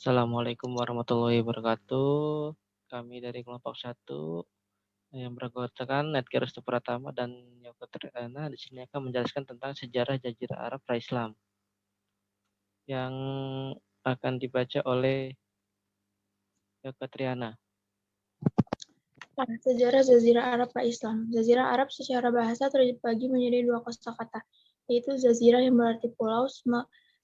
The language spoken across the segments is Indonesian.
Assalamualaikum warahmatullahi wabarakatuh. Kami dari kelompok 1 yang beranggotakan Netker Restu Pratama dan Yoko Triana di sini akan menjelaskan tentang sejarah Jazirah Arab pra-Islam yang akan dibaca oleh Yoko Triana. Sejarah Jazirah Arab pra-Islam. Jazirah Arab secara bahasa terbagi menjadi dua kosakata, yaitu Jazirah yang berarti pulau.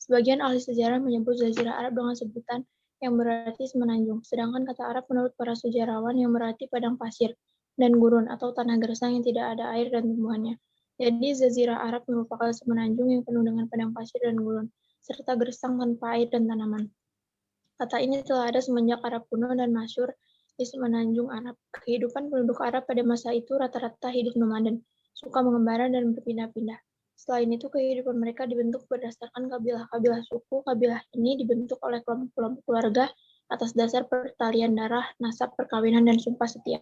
Sebagian ahli sejarah menyebut Jazirah Arab dengan sebutan yang berarti semenanjung, sedangkan kata Arab menurut para sejarawan yang berarti padang pasir dan gurun atau tanah gersang yang tidak ada air dan tumbuhannya. Jadi Jazirah Arab merupakan semenanjung yang penuh dengan padang pasir dan gurun, serta gersang tanpa air dan tanaman. Kata ini telah ada semenjak Arab kuno dan masyhur di semenanjung Arab. Kehidupan penduduk Arab pada masa itu rata-rata hidup nomaden, suka mengembara dan berpindah-pindah. Selain itu, kehidupan mereka dibentuk berdasarkan kabilah-kabilah suku. Kabilah ini dibentuk oleh kelompok-kelompok keluarga atas dasar pertalian darah, nasab, perkawinan, dan sumpah setia.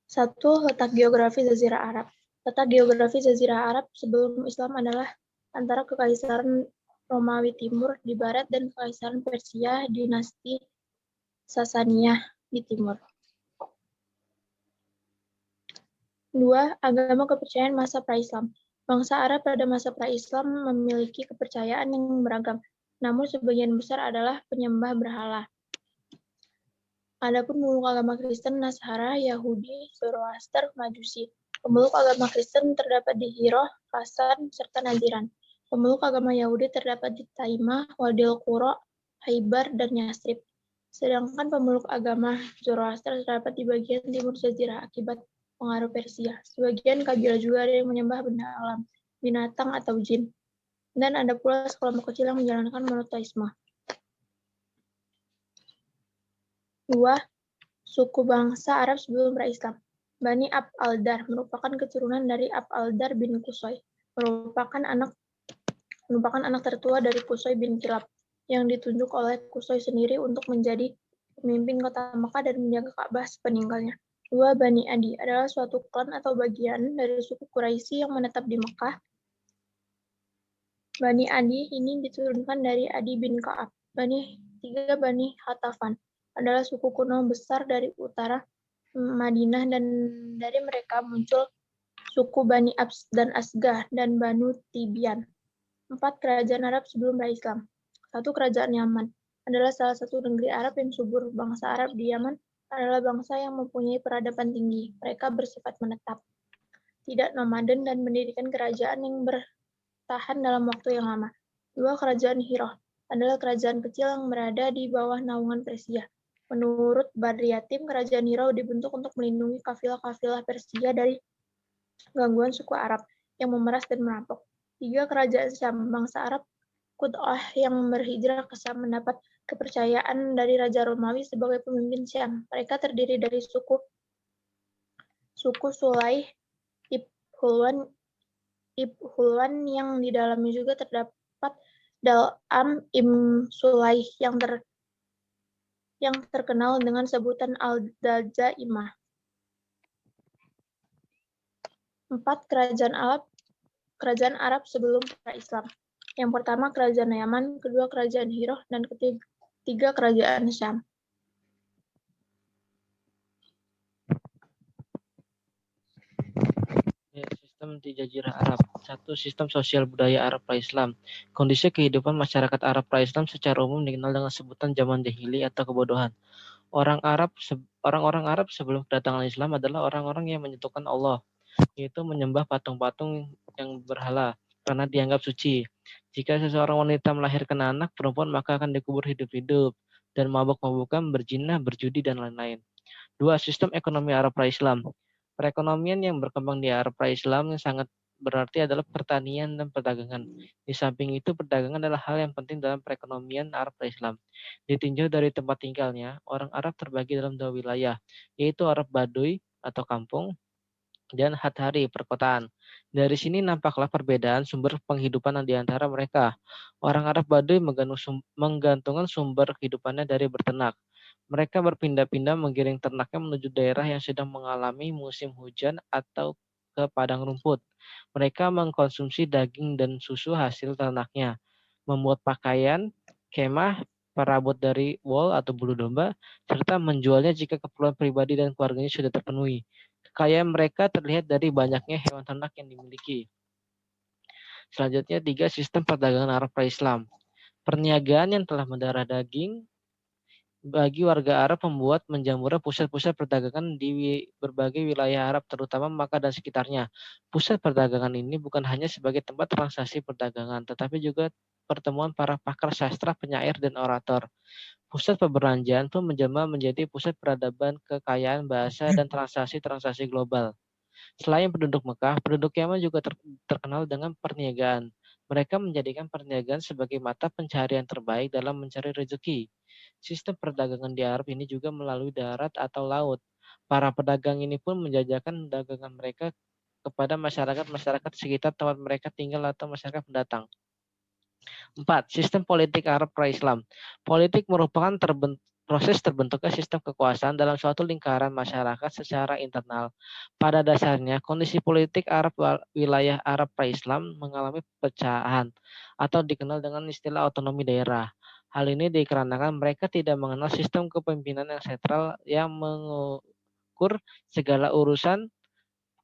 1. Letak geografi Jazirah Arab. Letak geografi Jazirah Arab sebelum Islam adalah antara Kekaisaran Romawi Timur di barat dan Kekaisaran Persia dinasti Sasaniyah di timur. 2. Agama kepercayaan masa pra-Islam. Bangsa Arab pada masa pra-Islam memiliki kepercayaan yang beragam, namun sebagian besar adalah penyembah berhala. Adapun pemeluk agama Kristen, Nasara, Yahudi, Zoroaster, Majusi. Pemeluk agama Kristen terdapat di Hiroh, Hasan, serta Najiran. Pemeluk agama Yahudi terdapat di Taimah, Wadil Qura, Haibar, dan Yasrib. Sedangkan pemeluk agama Zoroaster terdapat di bagian timur Jazirah akibat pengaruh Persia. Sebagian kabilah juga ada yang menyembah benda alam, binatang, atau jin. Dan ada pula sekelompok kecil yang menjalankan monoteisme. 2. Suku bangsa Arab sebelum pra-Islam. Bani Abd al-Dar merupakan keturunan dari Abd al-Dar bin Qusay, merupakan anak tertua dari Qusay bin Kilab, yang ditunjuk oleh Qusay sendiri untuk menjadi pemimpin kota Mekah dan menjaga Ka'bah sepeninggalnya. 2. Bani Adi adalah suatu klan atau bagian dari suku Quraisy yang menetap di Mekah. Bani Adi ini diturunkan dari Adi bin Ka'ab. 3. Bani Hatafan adalah suku kuno besar dari utara Madinah, dan dari mereka muncul suku Bani Abs dan Asgah dan Banu Tibyan. 4. Kerajaan Arab sebelum pra-Islam. 1. Kerajaan Yaman adalah salah satu negeri Arab yang subur. Bangsa Arab di Yaman adalah bangsa yang mempunyai peradaban tinggi. Mereka bersifat menetap, tidak nomaden, dan mendirikan kerajaan yang bertahan dalam waktu yang lama. 2. Kerajaan Hiroh adalah kerajaan kecil yang berada di bawah naungan Persia. Menurut Badri Yatim, kerajaan Hiroh dibentuk untuk melindungi kafilah-kafilah Persia dari gangguan suku Arab yang memeras dan merampok. 3. Kerajaan Syam. Bangsa Arab Qud'ah yang berhijrah ke Syam mendapat kepercayaan dari Raja Romawi sebagai pemimpin Syam. Mereka terdiri dari suku Sulaih Ibn Hulwan yang di dalamnya juga terdapat Dal'am Ibn Sulaih yang terkenal dengan sebutan Al-Dajaimah. 4. Kerajaan Arab sebelum pra-Islam. Yang pertama kerajaan Yaman, kedua kerajaan Hiroh, dan ketiga kerajaan Syam. Sistem di Jazirah Arab. 1. Sistem sosial budaya Arab pra-Islam. Kondisi kehidupan masyarakat Arab pra-Islam secara umum dikenal dengan sebutan zaman jahili atau kebodohan. Orang-orang Arab sebelum kedatangan Islam adalah orang-orang yang menyentuhkan Allah, yaitu menyembah patung-patung yang berhala karena dianggap suci. Jika seseorang wanita melahirkan anak perempuan, maka akan dikubur hidup-hidup dan mabuk-mabukan, berzina, berjudi, dan lain-lain. 2. Sistem ekonomi Arab pra-Islam. Perekonomian yang berkembang di Arab pra-Islam yang sangat berarti adalah pertanian dan perdagangan. Di samping itu, perdagangan adalah hal yang penting dalam perekonomian Arab pra-Islam. Ditinjau dari tempat tinggalnya, orang Arab terbagi dalam dua wilayah, yaitu Arab Baduy atau kampung dan Hadhari perkotaan. Dari sini nampaklah perbedaan sumber penghidupan di antara mereka. Orang Arab Baduy menggantungkan sumber kehidupannya dari berternak. Mereka berpindah-pindah menggiring ternaknya menuju daerah yang sedang mengalami musim hujan atau ke padang rumput. Mereka mengkonsumsi daging dan susu hasil ternaknya, membuat pakaian, kemah, perabot dari wol atau bulu domba, serta menjualnya jika keperluan pribadi dan keluarganya sudah terpenuhi. Kekayaan mereka terlihat dari banyaknya hewan ternak yang dimiliki. Selanjutnya, 3. Sistem perdagangan Arab pra-Islam. Perniagaan yang telah mendarah daging bagi warga Arab membuat menjamurnya pusat-pusat perdagangan di berbagai wilayah Arab, terutama Makkah dan sekitarnya. Pusat perdagangan ini bukan hanya sebagai tempat transaksi perdagangan, tetapi juga pertemuan para pakar sastra, penyair, dan orator. Pusat perbelanjaan pun menjelma menjadi pusat peradaban, kekayaan bahasa, dan transaksi-transaksi global. Selain penduduk Mekah, penduduk Yaman juga terkenal dengan perniagaan. Mereka menjadikan perniagaan sebagai mata pencaharian terbaik dalam mencari rezeki. Sistem perdagangan di Arab ini juga melalui darat atau laut. Para pedagang ini pun menjajakan dagangan mereka kepada masyarakat-masyarakat sekitar tempat mereka tinggal atau masyarakat pendatang. 4. Sistem politik Arab pra-Islam. Politik merupakan proses terbentuknya sistem kekuasaan dalam suatu lingkaran masyarakat secara internal. Pada dasarnya, kondisi politik wilayah Arab pra-Islam mengalami pecahan atau dikenal dengan istilah otonomi daerah. Hal ini dikarenakan mereka tidak mengenal sistem kepemimpinan yang sentral yang mengukur segala urusan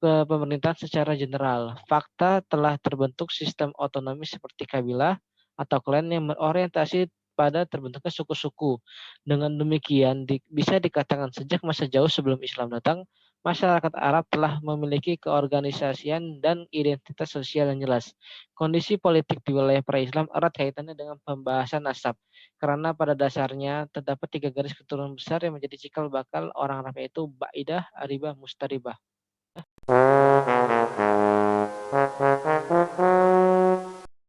ke pemerintahan secara general. Fakta telah terbentuk sistem otonomi seperti kabilah atau klan yang berorientasi pada terbentuknya suku-suku. Dengan demikian, bisa dikatakan sejak masa jauh sebelum Islam datang, masyarakat Arab telah memiliki keorganisasian dan identitas sosial yang jelas. Kondisi politik di wilayah pra-Islam erat kaitannya dengan pembahasan nasab, karena pada dasarnya terdapat 3 garis keturunan besar yang menjadi cikal bakal orang Arab, yaitu Ba'idah, Aribah, Mustaribah.